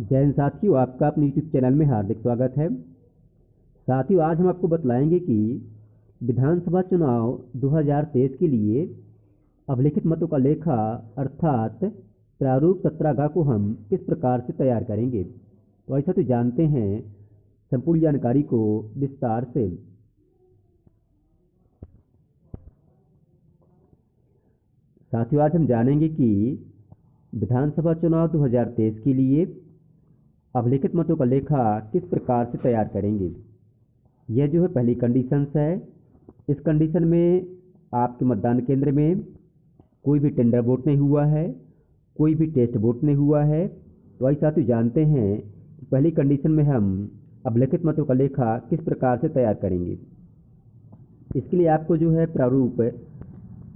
जय हिंद साथियों, आपका अपने यूट्यूब चैनल में हार्दिक स्वागत है। साथियों, आज हम आपको बतलाएंगे कि विधानसभा चुनाव 2023 के लिए अभिलिखित मतों का लेखा अर्थात प्रारूप 17 को हम किस प्रकार से तैयार करेंगे। तो ऐसा तो जानते हैं संपूर्ण जानकारी को विस्तार से। साथियों, आज हम जानेंगे कि विधानसभा चुनाव 2023 के लिए अभिलिखित मतों का लेखा किस प्रकार से तैयार करेंगे। यह जो है पहली कंडीशंस है। इस कंडीशन में आपके मतदान केंद्र में कोई भी टेंडर वोट नहीं हुआ है, कोई भी टेस्ट वोट नहीं हुआ है। तो ऐसा साथियों जानते हैं कि पहली कंडीशन में हम अभिलिखित मतों का लेखा किस प्रकार से तैयार करेंगे। इसके लिए आपको जो है प्रारूप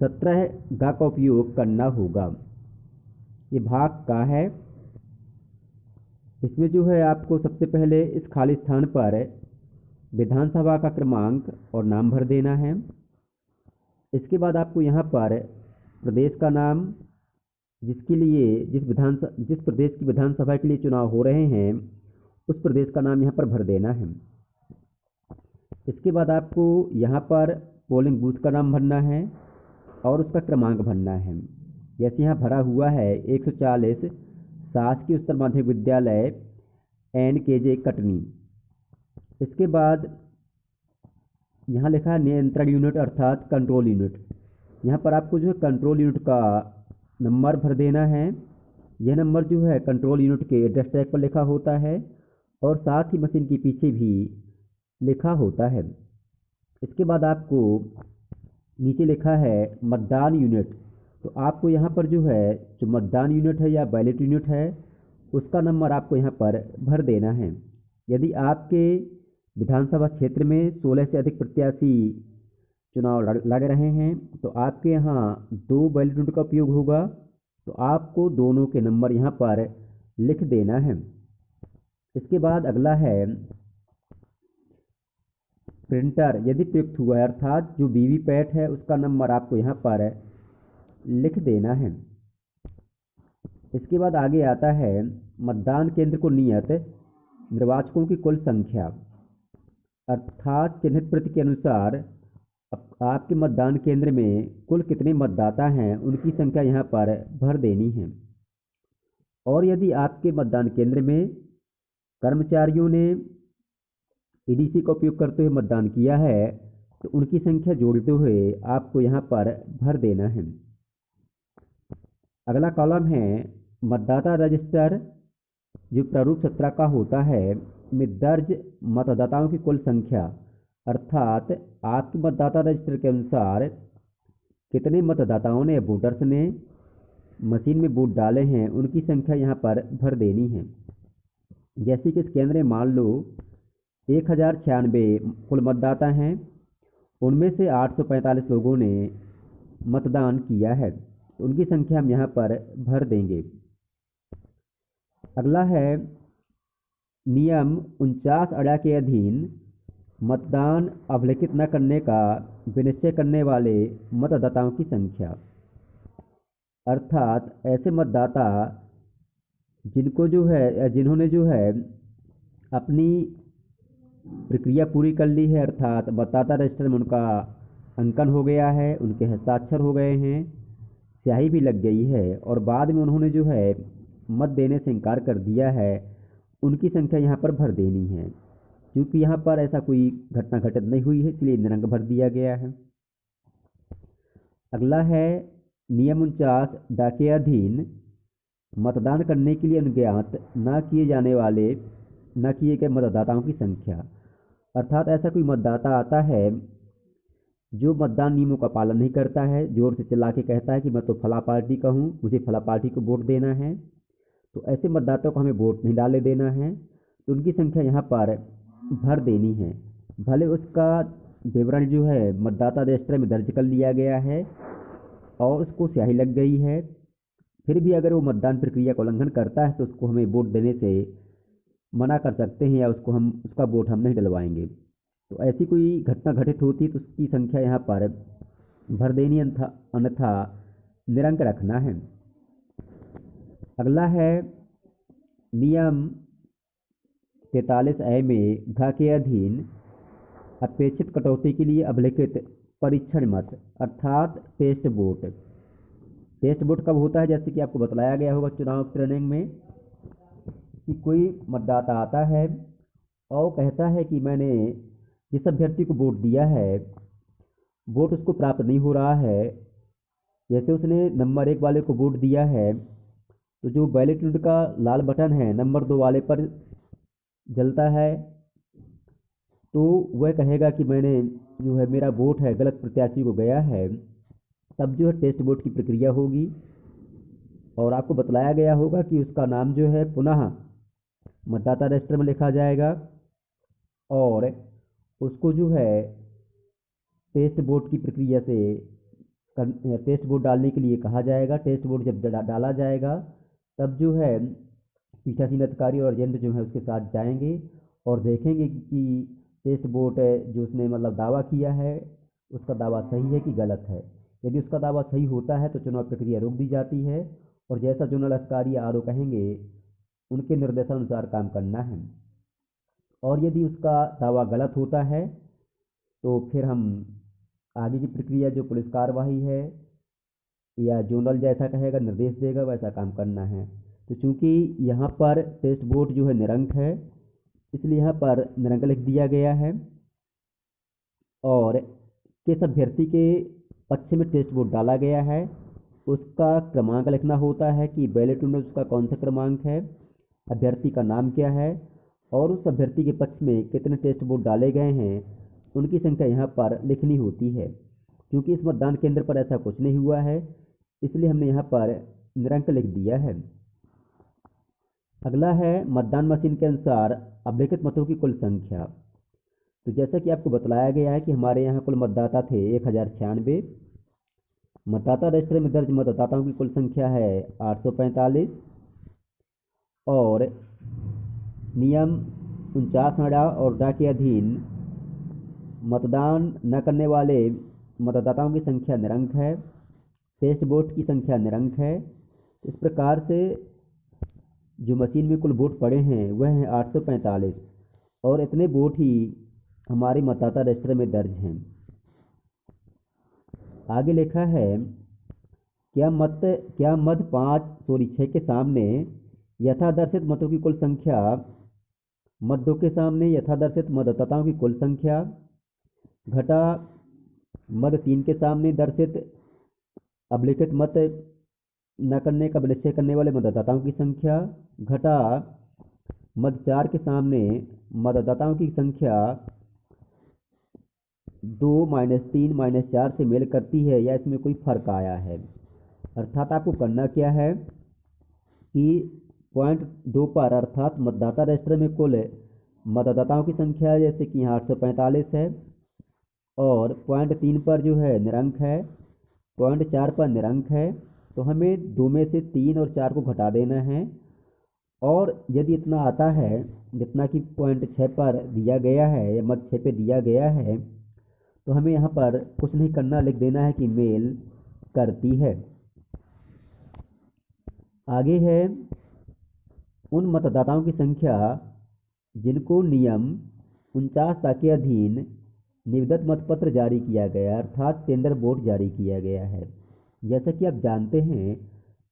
17 का उपयोग करना होगा। ये भाग का है। इसमें जो है आपको सबसे पहले इस खाली स्थान पर विधानसभा का क्रमांक और नाम भर देना है। इसके बाद आपको यहाँ पर प्रदेश का नाम, जिसके लिए जिस प्रदेश की विधानसभा के लिए चुनाव हो रहे हैं उस प्रदेश का नाम यहाँ पर भर देना है। इसके बाद आपको यहाँ पर पोलिंग बूथ का नाम भरना है और उसका क्रमांक भरना है। जैसे यहाँ भरा हुआ है 140 शासकीय उच्चतर माध्यमिक विद्यालय NKJ कटनी। इसके बाद यहाँ लिखा है नियंत्रण यूनिट अर्थात कंट्रोल यूनिट। यहाँ पर आपको जो है कंट्रोल यूनिट का नंबर भर देना है। यह नंबर जो है कंट्रोल यूनिट के एड्रेस टैग पर लिखा होता है और साथ ही मशीन के पीछे भी लिखा होता है। इसके बाद आपको नीचे लिखा है मतदान यूनिट। तो आपको यहाँ पर जो है जो मतदान यूनिट है या बैलेट यूनिट है उसका नंबर आपको यहाँ पर भर देना है। यदि आपके विधानसभा क्षेत्र में 16 से अधिक प्रत्याशी चुनाव लड़ रहे हैं तो आपके यहाँ 2 बैलेट यूनिट का उपयोग होगा। तो आपको दोनों के नंबर यहाँ पर लिख देना है। इसके बाद अगला है प्रिंटर यदि प्रयुक्त हुआ है अर्थात जो वीवीपैट है उसका नंबर आपको यहाँ पर लिख देना है। इसके बाद आगे आता है मतदान केंद्र को नियत निर्वाचकों की कुल संख्या अर्थात चिन्हित प्रति के अनुसार आपके मतदान केंद्र में कुल कितने मतदाता हैं उनकी संख्या यहाँ पर भर देनी है। और यदि आपके मतदान केंद्र में कर्मचारियों ने EDC का उपयोग करते हुए मतदान किया है तो उनकी संख्या जोड़ते हुए आपको यहाँ पर भर देना है। अगला कॉलम है मतदाता रजिस्टर जो प्रारूप 17 का होता है में दर्ज मतदाताओं की कुल संख्या अर्थात आपके मतदाता रजिस्टर के अनुसार कितने मतदाताओं ने वोटर्स ने मशीन में वोट डाले हैं उनकी संख्या यहाँ पर भर देनी है। जैसे कि इस केंद्र में मान लो 1096 कुल मतदाता हैं, उनमें से 845 लोगों ने मतदान किया है तो उनकी संख्या हम यहाँ पर भर देंगे। अगला है नियम 49 अड़ा के अधीन मतदान अभिलिखित न करने का विनिश्चय करने वाले मतदाताओं की संख्या अर्थात ऐसे मतदाता जिन्होंने जो है अपनी प्रक्रिया पूरी कर ली है अर्थात मतदाता रजिस्टर में उनका अंकन हो गया है, उनके हस्ताक्षर हो गए हैं, स्याही भी लग गई है और बाद में उन्होंने जो है मत देने से इनकार कर दिया है, उनकी संख्या यहाँ पर भर देनी है। क्योंकि यहाँ पर ऐसा कोई घटना घटित नहीं हुई है इसलिए निरंक भर दिया गया है। अगला है नियम 49 डा के अधीन मतदान करने के लिए अज्ञात न किए गए मतदाताओं की संख्या अर्थात ऐसा कोई मतदाता आता है जो मतदान नियमों का पालन नहीं करता है, जोर से चिल्ला के कहता है कि मैं तो फला पार्टी का हूँ, मुझे फला पार्टी को वोट देना है, तो ऐसे मतदाताओं को हमें वोट नहीं डाले देना है। तो उनकी संख्या यहाँ पर भर देनी है। भले उसका विवरण जो है मतदाता रजिस्टर में दर्ज कर लिया गया है और उसको स्याही लग गई है, फिर भी अगर वो मतदान प्रक्रिया का उल्लंघन करता है तो उसको हमें वोट देने से मना कर सकते हैं या उसका वोट हम नहीं डलवाएंगे। तो ऐसी कोई घटना घटित होती तो उसकी संख्या यहाँ पर भर देनी, अन्यथा निरंक रखना है। अगला है नियम 43A में घ के अधीन अपेक्षित कटौती के लिए अभिलिखित परीक्षण मत अर्थात टेस्ट वोट। टेस्ट वोट कब होता है? जैसे कि आपको बतलाया गया होगा चुनाव ट्रेनिंग में कि कोई मतदाता आता है और कहता है कि मैंने जिस अभ्यर्थी को वोट दिया है वोट उसको प्राप्त नहीं हो रहा है। जैसे उसने नंबर 1 वाले को वोट दिया है तो जो बैलेट यूनिट का लाल बटन है नंबर 2 वाले पर जलता है, तो वह कहेगा कि मैंने जो है मेरा वोट है गलत प्रत्याशी को गया है। तब जो है टेस्ट वोट की प्रक्रिया होगी और आपको बतलाया गया होगा कि उसका नाम जो है पुनः मतदाता रजिस्टर में लिखा जाएगा और उसको जो है टेस्ट वोट की प्रक्रिया से टेस्ट वोट डालने के लिए कहा जाएगा। टेस्ट वोट जब डाला जाएगा तब जो है पीठासीन अधिकारी और एजेंट जो है उसके साथ जाएंगे और देखेंगे कि टेस्ट वोट जो उसने मतलब दावा किया है उसका दावा सही है कि गलत है। यदि उसका दावा सही होता है तो चुनाव प्रक्रिया रोक दी जाती है और जैसा जोनल अधिकारी आर ओ कहेंगे उनके निर्देशानुसार काम करना है। और यदि उसका दावा गलत होता है तो फिर हम आगे की प्रक्रिया जो पुलिस कार्रवाई है या जोनल जैसा कहेगा निर्देश देगा वैसा काम करना है। तो चूंकि यहाँ पर टेस्ट वोट जो है निरंक है इसलिए यहाँ पर निरंक लिख दिया गया है और किस अभ्यर्थी के पक्ष में टेस्ट वोट डाला गया है उसका क्रमांक लिखना होता है कि बैलेट में उसका कौन सा क्रमांक है, अभ्यर्थी का नाम क्या है और उस अभ्यर्थी के पक्ष में कितने टेस्ट वोट डाले गए हैं उनकी संख्या यहाँ पर लिखनी होती है। क्योंकि इस मतदान केंद्र पर ऐसा कुछ नहीं हुआ है इसलिए हमने यहाँ पर निरंक लिख दिया है। अगला है मतदान मशीन के अनुसार अभिलिखित मतों की कुल संख्या। तो जैसा कि आपको बतलाया गया है कि हमारे यहाँ कुल मतदाता थे 1096। मतदाता रजिस्टर में दर्ज मतदाताओं की कुल संख्या है 845 और नियम 49 और डा के अधीन मतदान न करने वाले मतदाताओं की संख्या निरंक है, टेस्ट वोट की संख्या निरंक है। इस प्रकार से जो मशीन में कुल वोट पड़े हैं वह हैं 845 और इतने वोट ही हमारे मतदाता रजिस्टर में दर्ज हैं। आगे लिखा है क्या मत 6 के सामने यथादर्शित मतों की कुल संख्या मत 2 के सामने यथादर्शित मतदाताओं की कुल संख्या घटा मत 3 के सामने दर्शित अभिलिखित मत न करने का निश्चय करने वाले मतदाताओं की संख्या घटा मत 4 के सामने मतदाताओं की संख्या 2 -3 -4 से मेल करती है या इसमें कोई फर्क आया है। अर्थात आपको करना क्या है कि पॉइंट 2 पर अर्थात मतदाता रजिस्टर में कुल मतदाताओं की संख्या जैसे कि यहाँ 845 है और पॉइंट 3 पर जो है निरंक है, पॉइंट 4 पर निरंक है, तो हमें 2 में से 3 और 4 को घटा देना है और यदि इतना आता है जितना कि पॉइंट 6 पर दिया गया है या मत 6 पे दिया गया है तो हमें यहाँ पर कुछ नहीं करना, लिख देना है कि मेल करती है। आगे है उन मतदाताओं की संख्या जिनको नियम 49 के अधीन निविदत मतपत्र जारी किया गया अर्थात टेंडर वोट जारी किया गया है। जैसा कि आप जानते हैं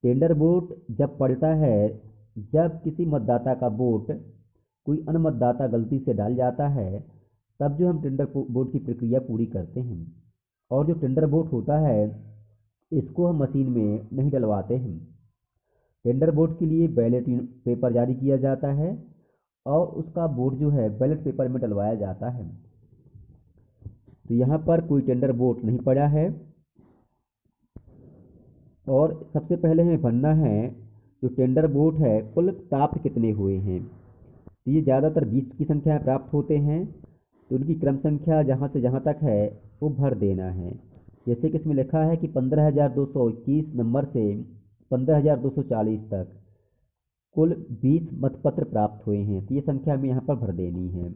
टेंडर वोट जब पड़ता है जब किसी मतदाता का वोट कोई अन्य मतदाता गलती से डाल जाता है तब जो हम टेंडर वोट की प्रक्रिया पूरी करते हैं और जो टेंडर वोट होता है इसको हम मशीन में नहीं डलवाते हैं। टेंडर वोट के लिए बैलेट पेपर जारी किया जाता है और उसका वोट जो है बैलेट पेपर में डलवाया जाता है। तो यहाँ पर कोई टेंडर वोट नहीं पड़ा है और सबसे पहले हमें भरना है जो टेंडर वोट है कुल प्राप्त कितने हुए हैं। तो ये ज़्यादातर 20 की संख्या में प्राप्त होते हैं तो उनकी क्रम संख्या जहाँ से जहाँ तक है वो भर देना है। जैसे कि इसमें लिखा है कि 15,221 नंबर से 15,240 तक कुल 20 मतपत्र प्राप्त हुए हैं, तो ये संख्या हमें यहाँ पर भर देनी है।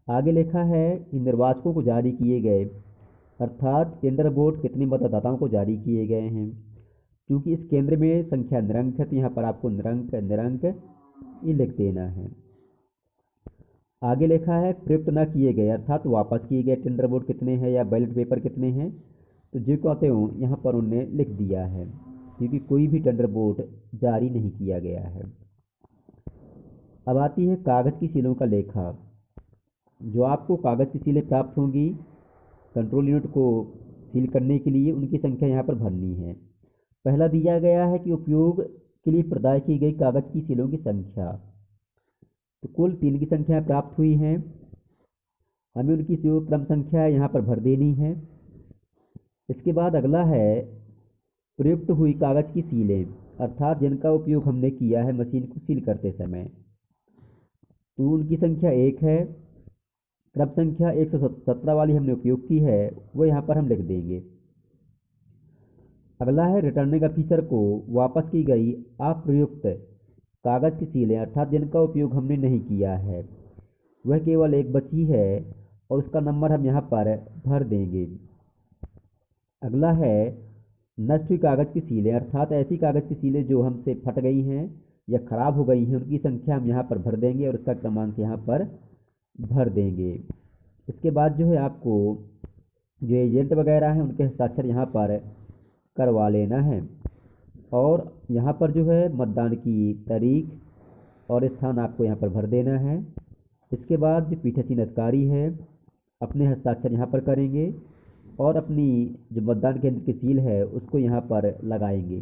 आगे लिखा है कि निर्वाचकों को जारी किए गए अर्थात टेंडर वोट कितने मतदाताओं को जारी किए गए हैं। क्योंकि इस केंद्र में संख्या निरंक है तो यहाँ पर आपको निरंक निरंक ये लिख देना है। आगे लिखा है प्रयुक्त न किए गए अर्थात वापस किए गए टेंडर वोट कितने हैं या बैलेट पेपर कितने हैं, तो जो कहते हो यहाँ पर उन्होंने लिख दिया है, क्योंकि कोई भी टेंडर वोट जारी नहीं किया गया है। अब आती है कागज़ की सीलों का लेखा। जो आपको कागज़ की सीलें प्राप्त होंगी कंट्रोल यूनिट को सील करने के लिए, उनकी संख्या यहाँ पर भरनी है। पहला दिया गया है कि उपयोग के लिए प्रदाय की गई कागज़ की सीलों की संख्या, तो कुल 3 की संख्या प्राप्त हुई हैं। हमें उनकी जो क्रम संख्या है यहाँ पर भर देनी है। इसके बाद अगला है प्रयुक्त हुई कागज़ की सीलें अर्थात जिनका उपयोग हमने किया है मशीन को सील करते समय, तो उनकी संख्या 1 है। क्रम संख्या 117 वाली हमने उपयोग की है, वो यहाँ पर हम लिख देंगे। अगला है रिटर्निंग ऑफिसर को वापस की गई अप्रयुक्त कागज़ की सीलें अर्थात जिनका उपयोग हमने नहीं किया है, वह केवल एक बची है और उसका नंबर हम यहाँ पर भर देंगे। अगला है नष्ट हुई कागज़ की सीलें अर्थात ऐसी कागज़ की सीलें जो हमसे फट गई हैं या ख़राब हो गई हैं, उनकी संख्या हम यहाँ पर भर देंगे और उसका क्रमांक यहाँ पर भर देंगे। इसके बाद जो है आपको जो एजेंट वगैरह हैं उनके हस्ताक्षर यहाँ पर करवा लेना है और यहाँ पर जो है मतदान की तारीख और स्थान आपको यहाँ पर भर देना है। इसके बाद जो पीठासीन अधिकारी है अपने हस्ताक्षर यहाँ पर करेंगे और अपनी जो मतदान केंद्र की सील है उसको यहाँ पर लगाएंगे।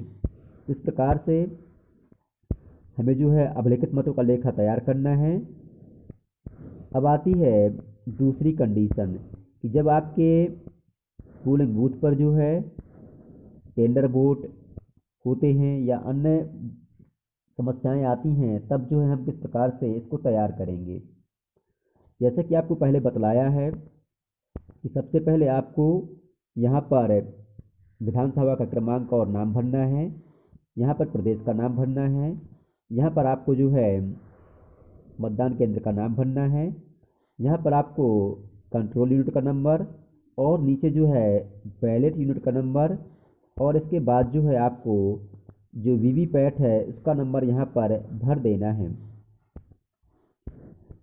इस प्रकार से हमें जो है अभिलिखित मतों का लेखा तैयार करना है। अब आती है दूसरी कंडीशन कि जब आपके पोलिंग बूथ पर जो है टेंडर वोट होते हैं या अन्य समस्याएं आती हैं, तब जो है हम किस प्रकार से इसको तैयार करेंगे। जैसे कि आपको पहले बतलाया है कि सबसे पहले आपको यहाँ पर विधानसभा का क्रमांक और नाम भरना है, यहाँ पर प्रदेश का नाम भरना है, यहाँ पर आपको जो है मतदान केंद्र का नाम भरना है, यहाँ पर आपको कंट्रोल यूनिट का नंबर और नीचे जो है बैलेट यूनिट का नंबर और इसके बाद जो है आपको जो वीवीपैट है उसका नंबर यहाँ पर भर देना है।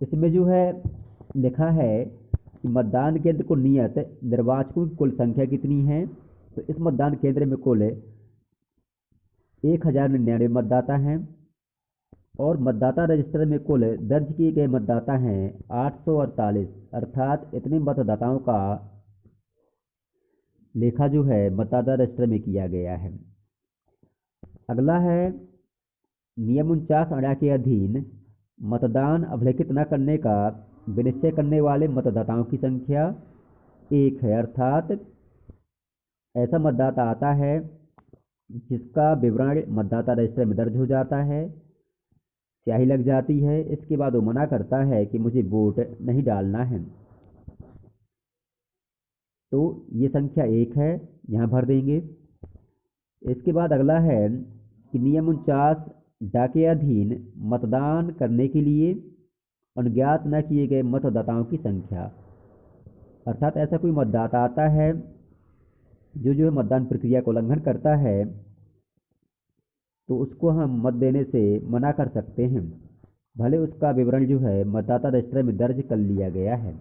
इसमें जो है लिखा है कि मतदान केंद्र को नियत निर्वाचकों की कुल संख्या कितनी है, तो इस मतदान केंद्र में कुल 1099 मतदाता हैं और मतदाता रजिस्टर में कुल दर्ज किए गए मतदाता हैं 848 अर्थात इतने मतदाताओं का लेखा जो है मतदाता रजिस्टर में किया गया है। अगला है नियम 49 अड़ा के अधीन मतदान अभिलिखित न करने का विनिश्चय करने वाले मतदाताओं की संख्या 1 है अर्थात ऐसा मतदाता आता है जिसका विवरण मतदाता रजिस्टर में दर्ज हो जाता है, स्याही लग जाती है, इसके बाद वो मना करता है कि मुझे वोट नहीं डालना है, तो ये संख्या 1 है, यहाँ भर देंगे। इसके बाद अगला है कि नियम 49 डा के अधीन मतदान करने के लिए अज्ञात न किए गए मतदाताओं की संख्या अर्थात ऐसा कोई मतदाता आता है जो है मतदान प्रक्रिया को उल्लंघन करता है, तो उसको हम मत देने से मना कर सकते हैं, भले उसका विवरण जो है मतदाता रजिस्टर में दर्ज कर लिया गया है।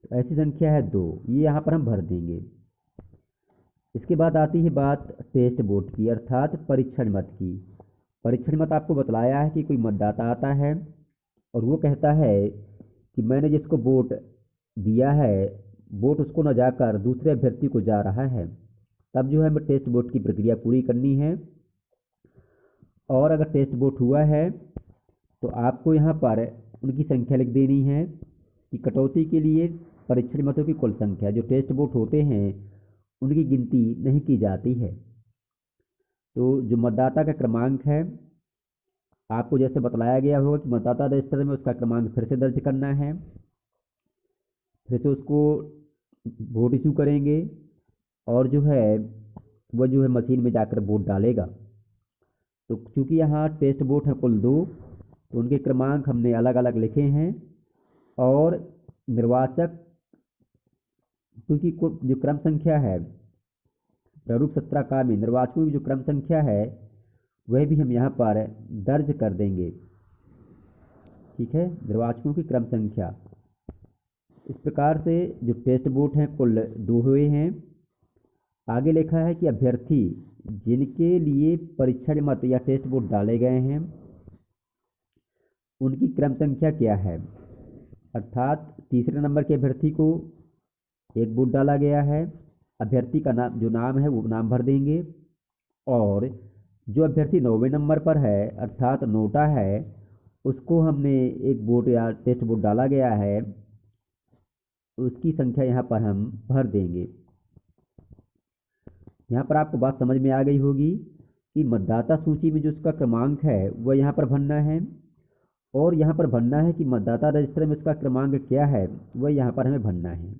तो ऐसी संख्या है 2, ये यहाँ पर हम भर देंगे। इसके बाद आती है बात टेस्ट वोट की अर्थात परीक्षण मत की। परीक्षण मत आपको बतलाया है कि कोई मतदाता आता है और वो कहता है कि मैंने जिसको वोट दिया है वोट उसको न जाकर दूसरे अभ्यर्थी को जा रहा है, तब जो है हमें टेस्ट वोट की प्रक्रिया पूरी करनी है। और अगर टेस्ट वोट हुआ है तो आपको यहाँ पर उनकी संख्या लिख देनी है कि कटौती के लिए परीक्षण मतों की कुल संख्या जो टेस्ट वोट होते हैं उनकी गिनती नहीं की जाती है। तो जो मतदाता का क्रमांक है आपको जैसे बतलाया गया होगा कि मतदाता रजिस्टर में उसका क्रमांक फिर से दर्ज करना है, फिर से उसको वोट इशू करेंगे और जो है वह जो है मशीन में जाकर वोट डालेगा। तो चूँकि यहाँ टेस्ट वोट है कुल 2, तो उनके क्रमांक हमने अलग अलग लिखे हैं और निर्वाचक क्योंकि जो क्रम संख्या है प्रारूप सत्रह में निर्वाचकों की जो क्रम संख्या है वह भी हम यहाँ पर दर्ज कर देंगे। ठीक है, निर्वाचकों की क्रम संख्या। इस प्रकार से जो टेस्ट वोट हैं कुल 2 हुए हैं। आगे लिखा है कि अभ्यर्थी जिनके लिए परीक्षण मत या टेस्ट वोट डाले गए हैं उनकी क्रम संख्या क्या है। अर्थात तीसरे नंबर के अभ्यर्थी को एक वोट डाला गया है, अभ्यर्थी का नाम जो नाम है वो नाम भर देंगे, और जो अभ्यर्थी 9वें नंबर पर है अर्थात नोटा है उसको हमने एक वोट या टेस्ट वोट डाला गया है, उसकी संख्या यहाँ पर हम भर देंगे। यहाँ पर आपको बात समझ में आ गई होगी कि मतदाता सूची में जो उसका क्रमांक है वह यहाँ पर भरना है, और यहाँ पर भरना है कि मतदाता रजिस्टर में उसका क्रमांक क्या है वह यहाँ पर हमें भरना है।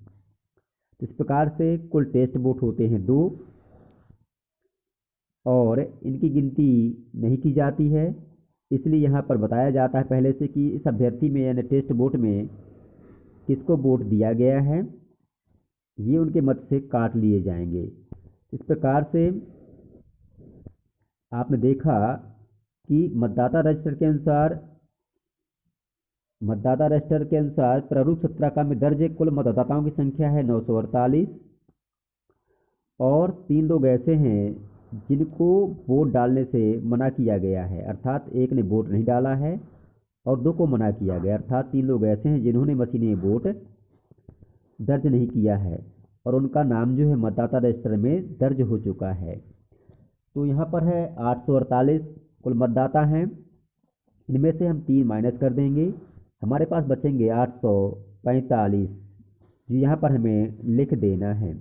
तो इस प्रकार से कुल टेस्ट वोट होते हैं 2, और इनकी गिनती नहीं की जाती है, इसलिए यहाँ पर बताया जाता है पहले से कि इस अभ्यर्थी में यानी टेस्ट वोट में किसको वोट दिया गया है, ये उनके मत से काट लिए जाएंगे। इस प्रकार से आपने देखा कि मतदाता रजिस्टर के अनुसार प्रारूप 17 में दर्ज कुल मतदाताओं की संख्या है 948, और 3 लोग ऐसे हैं जिनको वोट डालने से मना किया गया है, अर्थात एक ने वोट नहीं डाला है और 2 को मना किया गया, अर्थात 3 लोग ऐसे हैं जिन्होंने मशीनी वोट दर्ज नहीं किया है और उनका नाम जो है मतदाता रजिस्टर में दर्ज हो चुका है। तो यहाँ पर है 848 कुल मतदाता हैं, इनमें से हम 3 माइनस कर देंगे, हमारे पास बचेंगे 845, जो यहाँ पर हमें लिख देना है।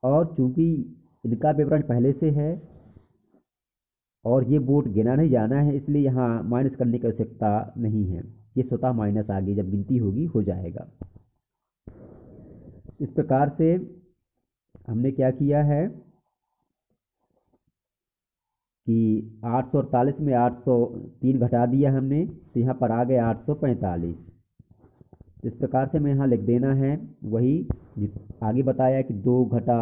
और चूंकि इनका विवरण पहले से है और ये वोट गिना नहीं जाना है, इसलिए यहाँ माइनस करने की आवश्यकता नहीं है, ये स्वतः माइनस आगे जब गिनती होगी हो जाएगा। इस प्रकार से हमने क्या किया है कि 848 में 803 घटा दिया हमने, तो यहाँ पर आ गया 845। इस प्रकार से मैं यहाँ लिख देना है वही आगे बताया कि 2 घटा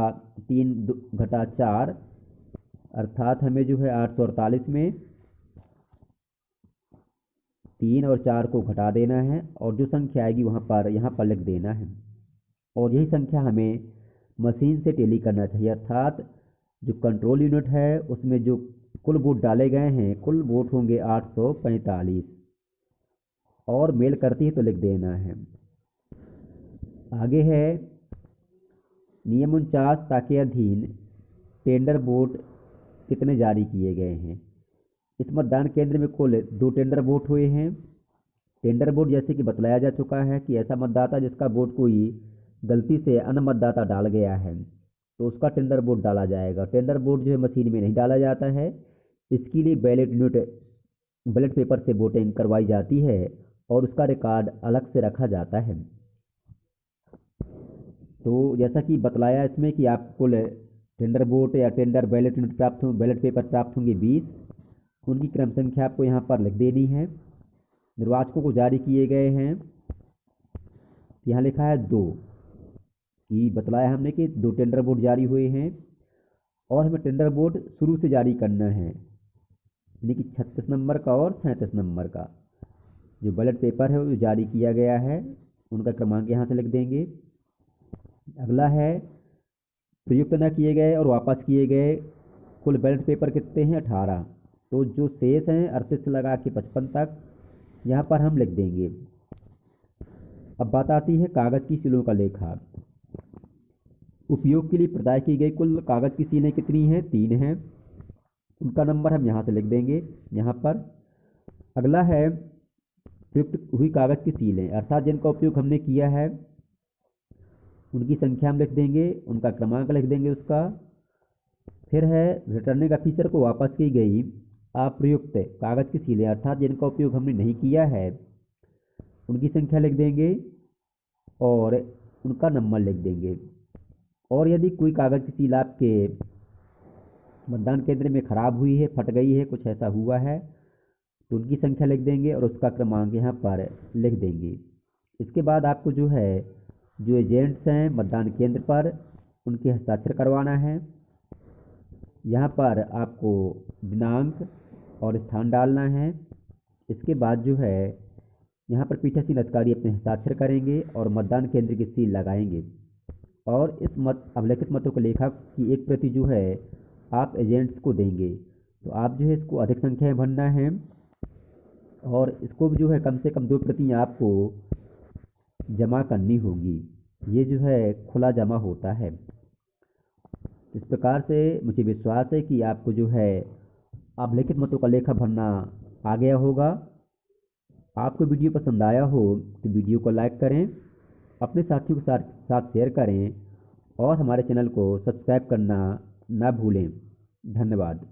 3 घटा 4, अर्थात हमें जो है 848 में 3 और 4 को घटा देना है और जो संख्या आएगी यहाँ पर लिख देना है, और यही संख्या हमें मशीन से टेली करना चाहिए, अर्थात जो कंट्रोल यूनिट है उसमें जो कुल वोट डाले गए हैं कुल वोट होंगे 845, और मेल करती है तो लिख देना है। आगे है नियम 49 के अधीन टेंडर वोट कितने जारी किए गए हैं। इस मतदान केंद्र में कुल 2 टेंडर वोट हुए हैं। टेंडर वोट जैसे कि बतलाया जा चुका है कि ऐसा मतदाता जिसका वोट कोई गलती से अन्य मतदाता डाल गया है तो उसका टेंडर वोट डाला जाएगा। टेंडर वोट जो है मशीन में नहीं डाला जाता है, इसके लिए बैलेट पेपर से वोटिंग करवाई जाती है और उसका रिकॉर्ड अलग से रखा जाता है। तो जैसा कि बतलाया इसमें कि आप कुल टेंडर वोट या टेंडर बैलेट पेपर प्राप्त होंगे 20, उनकी क्रम संख्या आपको यहाँ पर लिख देनी है। निर्वाचकों को जारी किए गए हैं, यहाँ लिखा है 2 कि बतलाया हमने कि 2 टेंडर वोट जारी हुए हैं, और हमें टेंडर वोट शुरू से जारी करना है, यानी कि 36 नंबर का और 37 नंबर का जो बैलेट पेपर है वो जारी किया गया है, उनका क्रमांक यहाँ से लिख देंगे। अगला है प्रयुक्त न किए गए और वापस किए गए कुल बैलेट पेपर कितने हैं 18, तो जो शेष हैं 38 से लगा के 55 तक यहाँ पर हम लिख देंगे। अब बात आती है कागज़ की सीलों का लेखा। उपयोग के लिए प्रदाय की गई कुल कागज़ की सीलें कितनी हैं 3 हैं, उनका नंबर हम यहाँ से लिख देंगे यहाँ पर। अगला है प्रयुक्त हुई कागज़ की सीलें, अर्थात जिनका उपयोग हमने किया है उनकी संख्या हम लिख देंगे, उनका क्रमांक लिख देंगे उसका। फिर है रिटर्निंग ऑफिसर को वापस की गई अप्रयुक्त कागज़ की सीलें, अर्थात जिनका उपयोग हमने नहीं किया है उनकी संख्या लिख देंगे और उनका नंबर लिख देंगे। और यदि कोई कागज़ की सील आपके मतदान केंद्र में ख़राब हुई है, फट गई है, कुछ ऐसा हुआ है, तो उनकी संख्या लिख देंगे और उसका क्रमांक यहाँ पर लिख देंगे। इसके बाद आपको जो है जो एजेंट्स हैं मतदान केंद्र पर उनके हस्ताक्षर करवाना है, यहाँ पर आपको दिनांक और स्थान डालना है। इसके बाद जो है यहाँ पर पीठासीन अधिकारी अपने हस्ताक्षर करेंगे और मतदान केंद्र की सील लगाएंगे और इस अभिलेखित मतों के लेखक की एक प्रति जो है आप एजेंट्स को देंगे। तो आप जो है इसको अधिक संख्या में भरना है और इसको भी जो है कम से कम 2 प्रतियाँ आपको जमा करनी होगी। ये जो है खुला जमा होता है। इस प्रकार से मुझे विश्वास है कि आपको जो है अभिलेखित मतों का लेखा भरना आ गया होगा। आपको वीडियो पसंद आया हो तो वीडियो को लाइक करें, अपने साथियों के साथ शेयर करें और हमारे चैनल को सब्सक्राइब करना ना भूलें। धन्यवाद।